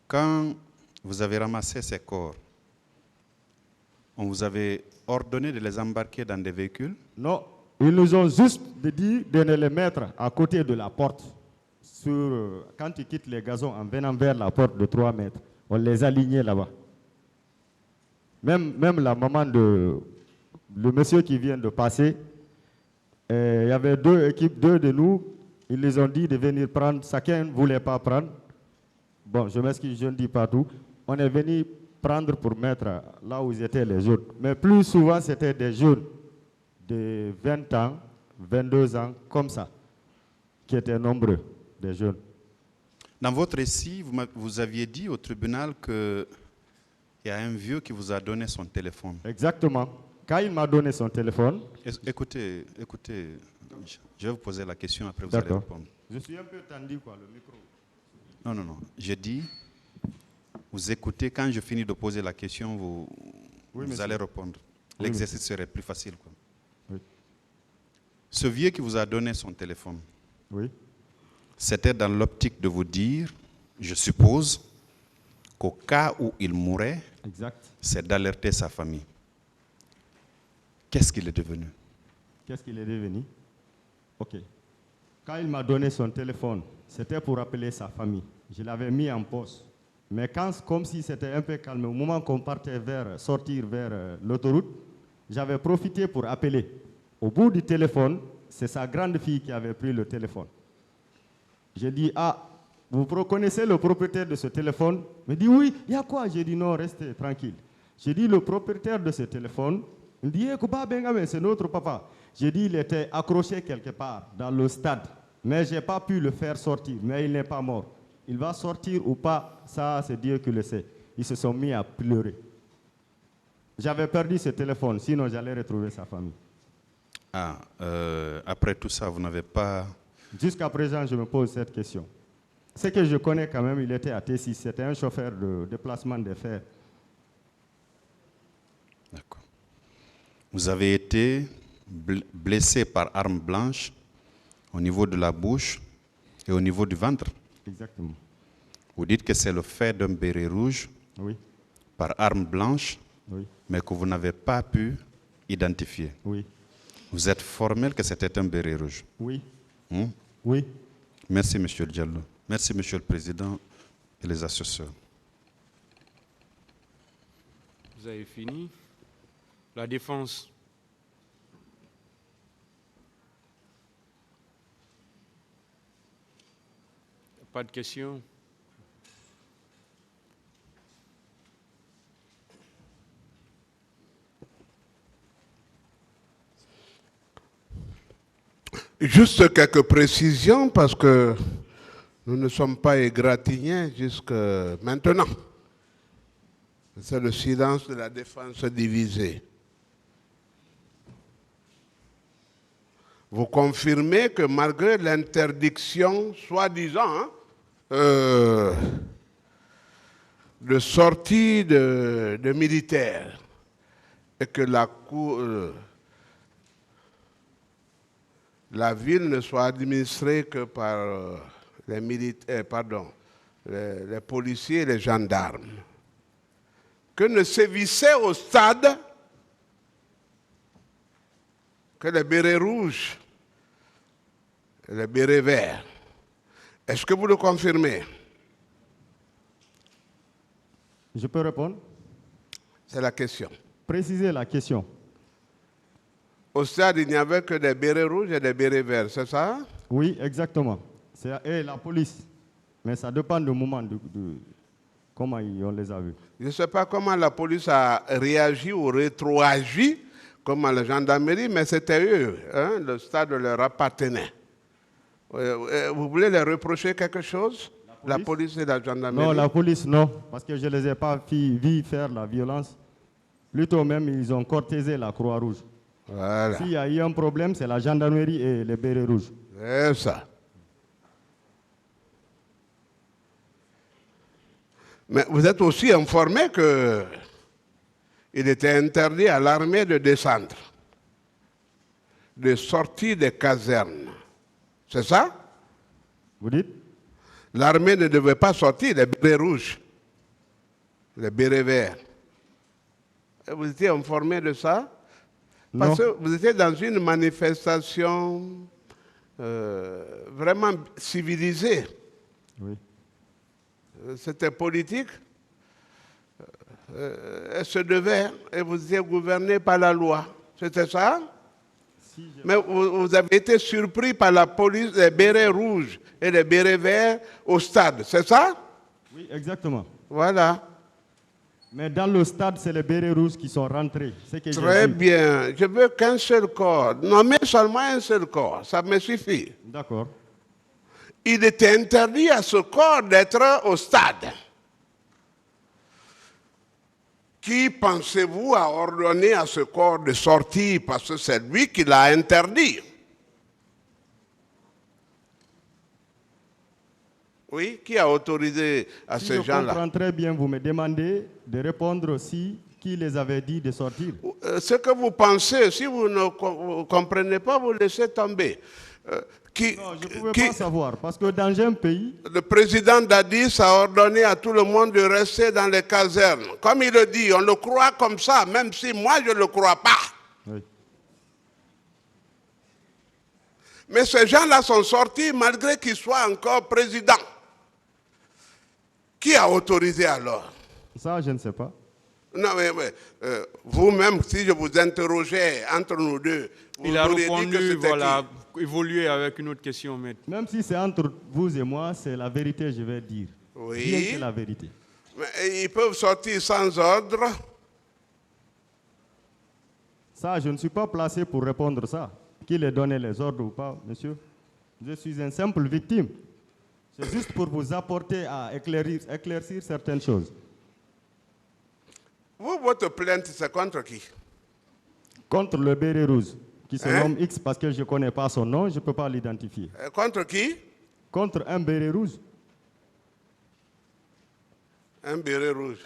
Quand vous avez ramassé ces corps, on vous avait ordonné de les embarquer dans des véhicules? Non, ils nous ont juste dit de les mettre à côté de la porte. Quand ils quittent les gazons en venant vers la porte de 3 mètres, on les alignait là-bas. Même la maman de le monsieur qui vient de passer, il y avait 2 équipes, 2 de nous, ils les ont dit de venir prendre, chacun ne voulait pas prendre. Bon, je m'excuse, je ne dis pas tout. On est venu prendre pour mettre là où étaient les autres. Mais plus souvent, c'était des jeunes de 20 ans, 22 ans, comme ça, qui étaient nombreux, des jeunes. Dans votre récit, vous aviez dit au tribunal qu'il y a un vieux qui vous a donné son téléphone. Exactement. Quand il m'a donné son téléphone... Écoutez, je vais vous poser la question, après vous allez répondre. Je suis un peu tendu, quoi, le micro. Non. J'ai dit, vous écoutez, quand je finis de poser la question, vous allez répondre. L'exercice serait plus facile, quoi. Oui. Ce vieux qui vous a donné son téléphone, oui, c'était dans l'optique de vous dire, je suppose, qu'au cas où il mourrait, c'est d'alerter sa famille. Qu'est-ce qu'il est devenu? Qu'est-ce qu'il est devenu? Ok. Quand il m'a donné son téléphone, c'était pour appeler sa famille. Je l'avais mis en poste. Mais comme si c'était un peu calme, au moment qu'on partait sortir vers l'autoroute, j'avais profité pour appeler. Au bout du téléphone, c'est sa grande fille qui avait pris le téléphone. J'ai dit, vous reconnaissez le propriétaire de ce téléphone? Il me dit, oui, il y a quoi? J'ai dit, non, restez tranquille. J'ai dit, le propriétaire de ce téléphone, il me dit, c'est notre papa. J'ai dit, il était accroché quelque part dans le stade, mais je n'ai pas pu le faire sortir, mais il n'est pas mort. Il va sortir ou pas, ça c'est Dieu qui le sait. Ils se sont mis à pleurer. J'avais perdu ce téléphone, sinon j'allais retrouver sa famille. Après tout ça, vous n'avez pas... Jusqu'à présent, je me pose cette question. Ce que je connais quand même, il était à T6, c'était un chauffeur de déplacement de fer. D'accord. Vous avez été blessé par arme blanche au niveau de la bouche et au niveau du ventre. Exactement. Vous dites que c'est le fait d'un béret rouge par arme blanche, mais que vous n'avez pas pu identifier. Oui. Vous êtes formel que c'était un béret rouge. Oui. Oui. Merci, M. Diallo. Merci, M. le Président et les assesseurs. Vous avez fini. La défense. Pas de questions? Juste quelques précisions parce que nous ne sommes pas égratignés jusqu'à maintenant. C'est le silence de la défense divisée. Vous confirmez que malgré l'interdiction, soi-disant, de sortie de militaires, et que la ville ne soit administrée que par les policiers et les gendarmes, que ne sévissaient au stade que les bérets rouges et les bérets verts. Est-ce que vous le confirmez? Je peux répondre? C'est la question. Précisez la question. Au stade, il n'y avait que des bérets rouges et des bérets verts, c'est ça? Oui, exactement. Et la police. Mais ça dépend du moment de comment on les a vus. Je ne sais pas comment la police a réagi ou rétroagi, comme à la gendarmerie, mais c'était eux. Hein, le stade leur appartenait. Vous voulez leur reprocher quelque chose? La police et la gendarmerie? Non, la police, non. Parce que je ne les ai pas vus faire la violence. Plutôt même, ils ont cortésé la Croix-Rouge. Voilà. S'il y a eu un problème, c'est la gendarmerie et les bérets rouges. C'est ça. Mais vous êtes aussi informé qu'il était interdit à l'armée de descendre, de sortir des casernes. C'est ça? Vous dites? L'armée ne devait pas sortir des bérets rouges. les bérets verts. Vous étiez informé de ça? Parce que vous étiez dans une manifestation vraiment civilisée. Oui. C'était politique. Elle se devait, et vous étiez gouverné par la loi. C'était ça? Si, mais vous avez été surpris par la police, les bérets rouges et les bérets verts au stade, c'est ça? Oui, exactement. Voilà. Mais dans le stade, c'est les bérets rouges qui sont rentrés. Très bien. Je veux qu'un seul corps. Nommez seulement un seul corps. Ça me suffit. D'accord. Il était interdit à ce corps d'être au stade. Qui pensez-vous a ordonné à ce corps de sortir parce que c'est lui qui l'a interdit? Oui, qui a autorisé à ces gens-là? Je comprends très bien, vous me demandez de répondre aussi qui les avait dit de sortir. Ce que vous pensez, si vous ne comprenez pas, vous laissez tomber. Non, je ne pouvais pas savoir, parce que dans un pays... Le président Dadis a ordonné à tout le monde de rester dans les casernes. Comme il le dit, on le croit comme ça, même si moi je ne le crois pas. Oui. Mais ces gens-là sont sortis malgré qu'ils soient encore présidents. Qui a autorisé alors? Ça, je ne sais pas. Non, mais vous-même, si je vous interrogeais entre nous deux, vous Il a auriez dit que répondu, c'était voilà, qui? évoluer avec une autre question, maître. Même si c'est entre vous et moi, c'est la vérité, je vais dire. Oui. Rien que la vérité. Mais ils peuvent sortir sans ordre. Ça, je ne suis pas placé pour répondre ça. Qui les donnait les ordres ou pas, monsieur? Je suis une simple victime. C'est juste pour vous apporter à éclaircir certaines choses. Vous, votre plainte, c'est contre qui? Contre le béret rouge, qui se nomme X parce que je ne connais pas son nom, je ne peux pas l'identifier. Contre qui? Contre un béret rouge. Un béret rouge.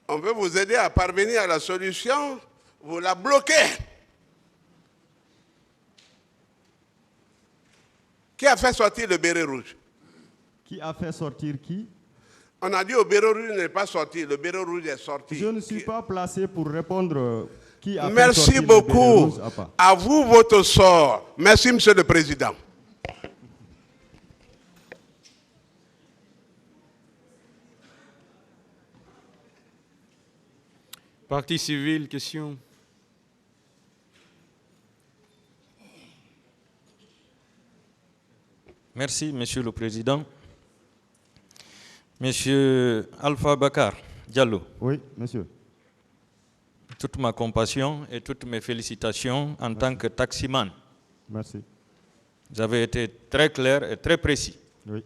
On veut vous aider à parvenir à la solution, vous la bloquez. Qui a fait sortir le béret rouge? Qui a fait sortir qui? On a dit au béret rouge n'est pas sorti, le béret rouge est sorti. Je ne suis pas placé pour répondre qui a fait Merci sortir le béret beaucoup. rouge à pas. À vous votre sort. Merci, Monsieur le Président. Partie civile, question. Merci, Monsieur le Président. Monsieur Alpha Bakar Diallo. Oui, monsieur. Toute ma compassion et toutes mes félicitations en tant que taximan. Merci. Vous avez été très clair et très précis. Oui.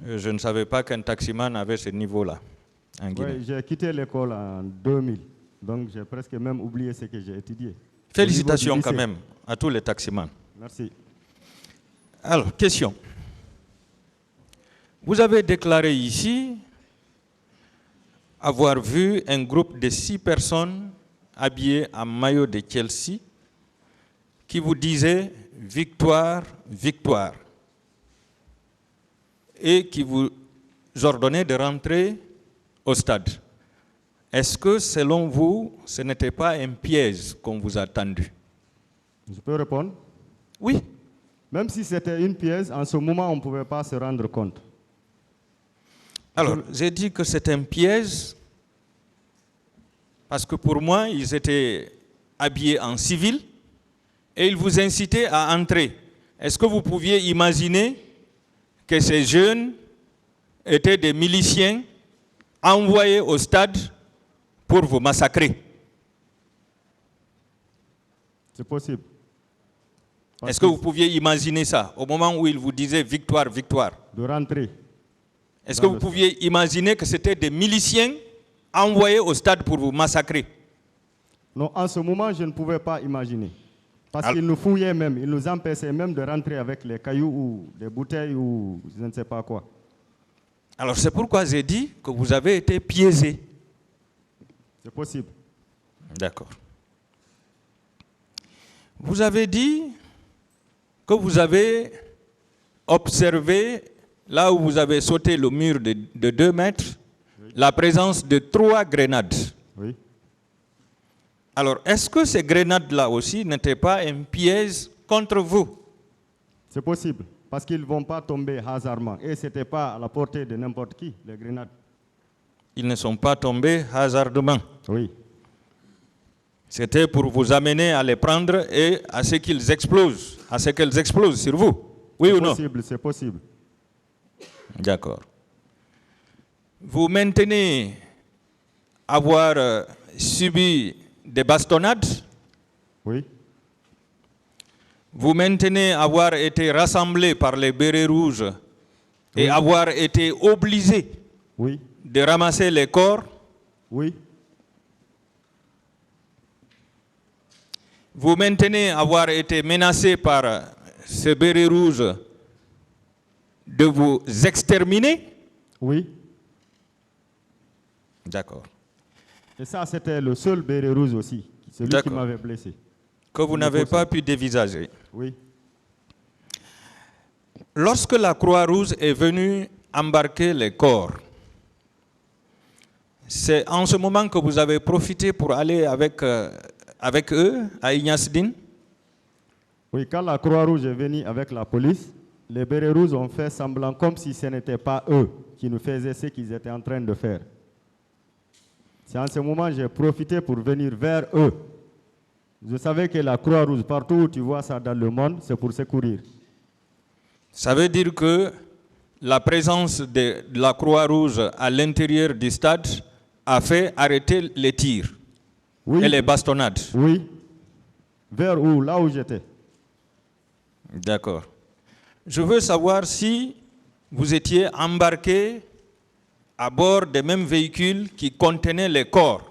Je ne savais pas qu'un taximan avait ce niveau-là en Guinée. Oui, j'ai quitté l'école en 2000, donc j'ai presque même oublié ce que j'ai étudié. Félicitations quand même à tous les taximans. Merci. Alors, question. Vous avez déclaré ici avoir vu un groupe de 6 personnes habillées en maillot de Chelsea qui vous disait « Victoire, victoire » et qui vous ordonnait de rentrer au stade. Est-ce que, selon vous, ce n'était pas un piège qu'on vous a tendu? Je peux répondre? Oui. Même si c'était une pièce, en ce moment, on ne pouvait pas se rendre compte. Alors, j'ai dit que c'est un piège parce que pour moi, ils étaient habillés en civil et ils vous incitaient à entrer. Est-ce que vous pouviez imaginer que ces jeunes étaient des miliciens envoyés au stade pour vous massacrer? C'est possible. Est-ce que vous pouviez imaginer ça au moment où ils vous disaient victoire, victoire? De rentrer. Est-ce que vous pouviez imaginer que c'était des miliciens envoyés au stade pour vous massacrer? Non, en ce moment, je ne pouvais pas imaginer. Parce qu'ils nous fouillaient même, ils nous empêchaient même de rentrer avec les cailloux ou des bouteilles ou je ne sais pas quoi. Alors c'est pourquoi j'ai dit que vous avez été piégé. C'est possible. D'accord. Vous avez dit que vous avez observé là où vous avez sauté le mur de 2 mètres, la présence de 3 grenades. Oui. Alors, est-ce que ces grenades-là aussi n'étaient pas un piège contre vous? C'est possible, parce qu'ils ne vont pas tomber hasardement. Et ce n'était pas à la portée de n'importe qui, les grenades. Ils ne sont pas tombés hasardement. Oui. C'était pour vous amener à les prendre et à ce qu'ils explosent, à ce qu'elles explosent sur vous. Oui ou non? C'est possible. D'accord. Vous maintenez avoir subi des bastonnades? Oui. Vous maintenez avoir été rassemblé par les bérets rouges et Oui. avoir été obligé Oui. de ramasser les corps? Oui. Vous maintenez avoir été menacé par ce béret rouge de vous exterminer? Oui. D'accord. Et ça, c'était le seul béret rouge aussi, celui qui D'accord. m'avait blessé. Que vous n'avez pas pu dévisager. Oui. Lorsque la Croix-Rouge est venue embarquer les corps, c'est en ce moment que vous avez profité pour aller avec eux à Ignace-Dine? Oui, quand la Croix-Rouge est venue avec la police, les bérets rouges ont fait semblant comme si ce n'était pas eux qui nous faisaient ce qu'ils étaient en train de faire. C'est en ce moment que j'ai profité pour venir vers eux. Je savais que la Croix-Rouge, partout où tu vois ça dans le monde, c'est pour secourir. Ça veut dire que la présence de la Croix-Rouge à l'intérieur du stade a fait arrêter les tirs Oui. et les bastonnades. Oui. Vers où? Là où j'étais. D'accord. Je veux savoir si vous étiez embarqué à bord des mêmes véhicules qui contenaient les corps.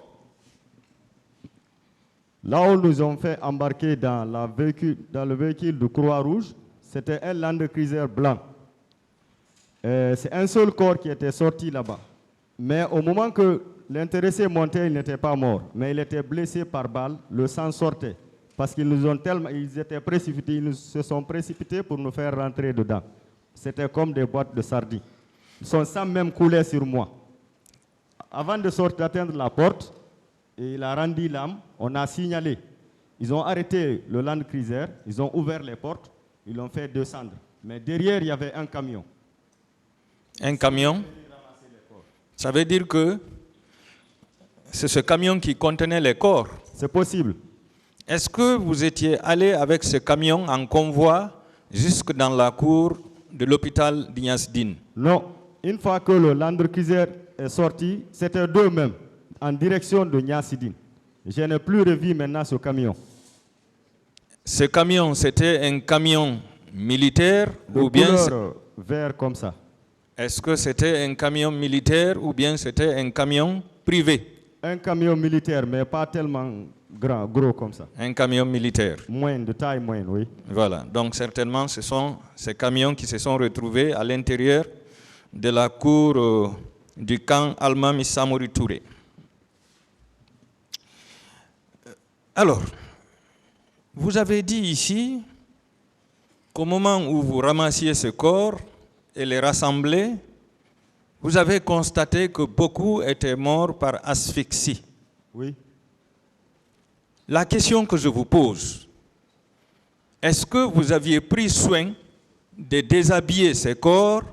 Là où nous ont fait embarquer dans le véhicule de Croix-Rouge, c'était un Land Cruiser blanc. C'est un seul corps qui était sorti là-bas. Mais au moment que l'intéressé montait, il n'était pas mort, mais il était blessé par balle, le sang sortait. Parce ils étaient précipités, ils se sont précipités pour nous faire rentrer dedans. C'était comme des boîtes de sardines. Son sang même coulait sur moi. Avant de sortir d'atteindre la porte, et il a rendu l'âme, on a signalé. Ils ont arrêté le Land Cruiser, ils ont ouvert les portes, ils l'ont fait descendre. Mais derrière, il y avait un camion. Un camion? Ça veut dire que c'est ce camion qui contenait les corps. C'est possible. Est-ce que vous étiez allé avec ce camion en convoi jusque dans la cour de l'hôpital d'Ignace-Dine? Non. Une fois que le Land Cruiser est sorti, c'était d'eux-mêmes, en direction de Ignace-Dine. Je n'ai plus revu maintenant ce camion. Ce camion, c'était un camion militaire De ou bien couleur vert comme ça. est-ce que c'était un camion militaire ou bien c'était un camion privé? Un camion militaire, mais pas tellement gros comme ça. Un camion militaire. Moyenne, de taille moyenne, oui. Voilà. Donc certainement, ce sont ces camions qui se sont retrouvés à l'intérieur de la cour du camp Almami Samori Touré. Alors, vous avez dit ici qu'au moment où vous ramassiez ce corps et les rassemblez, vous avez constaté que beaucoup étaient morts par asphyxie. Oui. La question que je vous pose, est-ce que vous aviez pris soin de déshabiller ces corps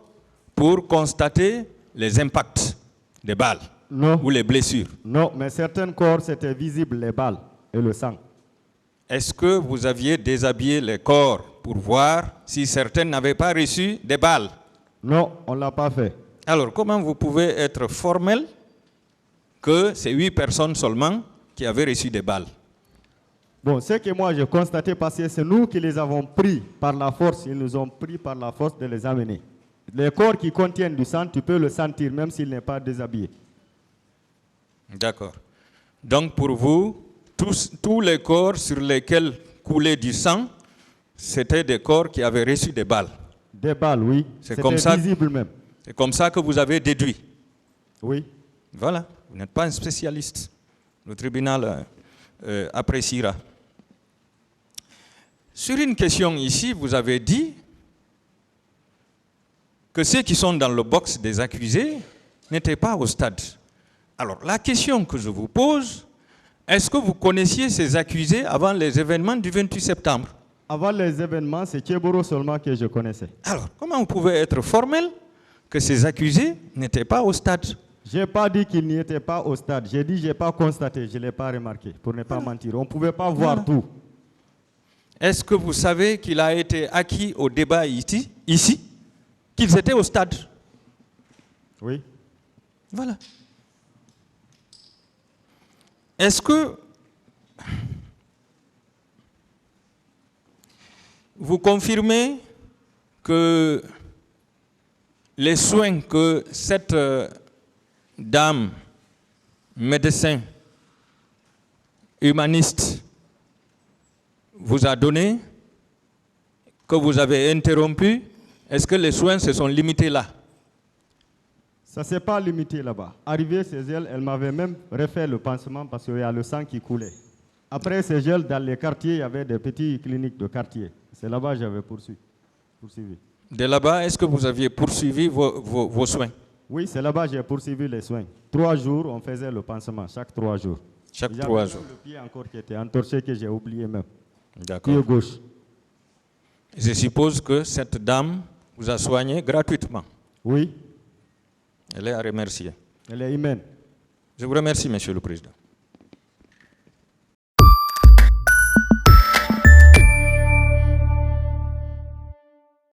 pour constater les impacts des balles Non. ou les blessures? Non, mais certains corps, c'était visible les balles et le sang. Est-ce que vous aviez déshabillé les corps pour voir si certains n'avaient pas reçu des balles? Non, on ne l'a pas fait. Alors, comment vous pouvez être formel que c'est 8 personnes seulement qui avaient reçu des balles? Bon, ce que moi j'ai constaté, parce que c'est nous qui les avons pris par la force, ils nous ont pris par la force de les amener. Les corps qui contiennent du sang, tu peux le sentir même s'il n'est pas déshabillé. D'accord. Donc pour vous, tous les corps sur lesquels coulait du sang, c'était des corps qui avaient reçu des balles. Des balles, oui. C'est comme ça. Visible même. C'est comme ça que vous avez déduit. Oui. Voilà. Vous n'êtes pas un spécialiste. Le tribunal appréciera. Sur une question ici, vous avez dit que ceux qui sont dans le box des accusés n'étaient pas au stade. Alors, la question que je vous pose, est-ce que vous connaissiez ces accusés avant les événements du 28 septembre? Avant les événements, c'est Tchéboro seulement que je connaissais. Alors, comment vous pouvez être formel que ces accusés n'étaient pas au stade? Je n'ai pas dit qu'ils n'y étaient pas au stade. J'ai dit que je n'ai pas constaté, je ne l'ai pas remarqué, pour ne pas mentir. On ne pouvait pas voir tout. Est-ce que vous savez qu'il a été acquis au débat ici qu'ils étaient au stade? Oui. Voilà. Est-ce que vous confirmez que les soins que cette dame, médecin, humaniste, vous a donné, que vous avez interrompu, est-ce que les soins se sont limités là? Ça ne s'est pas limité là-bas. Arrivée chez elle, elle m'avait même refait le pansement parce qu'il y a le sang qui coulait. Après chez elle, dans les quartiers, il y avait des petites cliniques de quartier. C'est là-bas que j'avais poursuivi. De là-bas, est-ce que vous aviez poursuivi vos soins? Oui, c'est là-bas que j'ai poursuivi les soins. 3 jours, on faisait le pansement, chaque 3 jours. Chaque 3 jours. Le pied encore qui était entorché, que j'ai oublié même. D'accord. Pied gauche. Je suppose que cette dame vous a soigné gratuitement. Oui. Elle est à remercier. Elle est humaine. Je vous remercie, Monsieur le Président.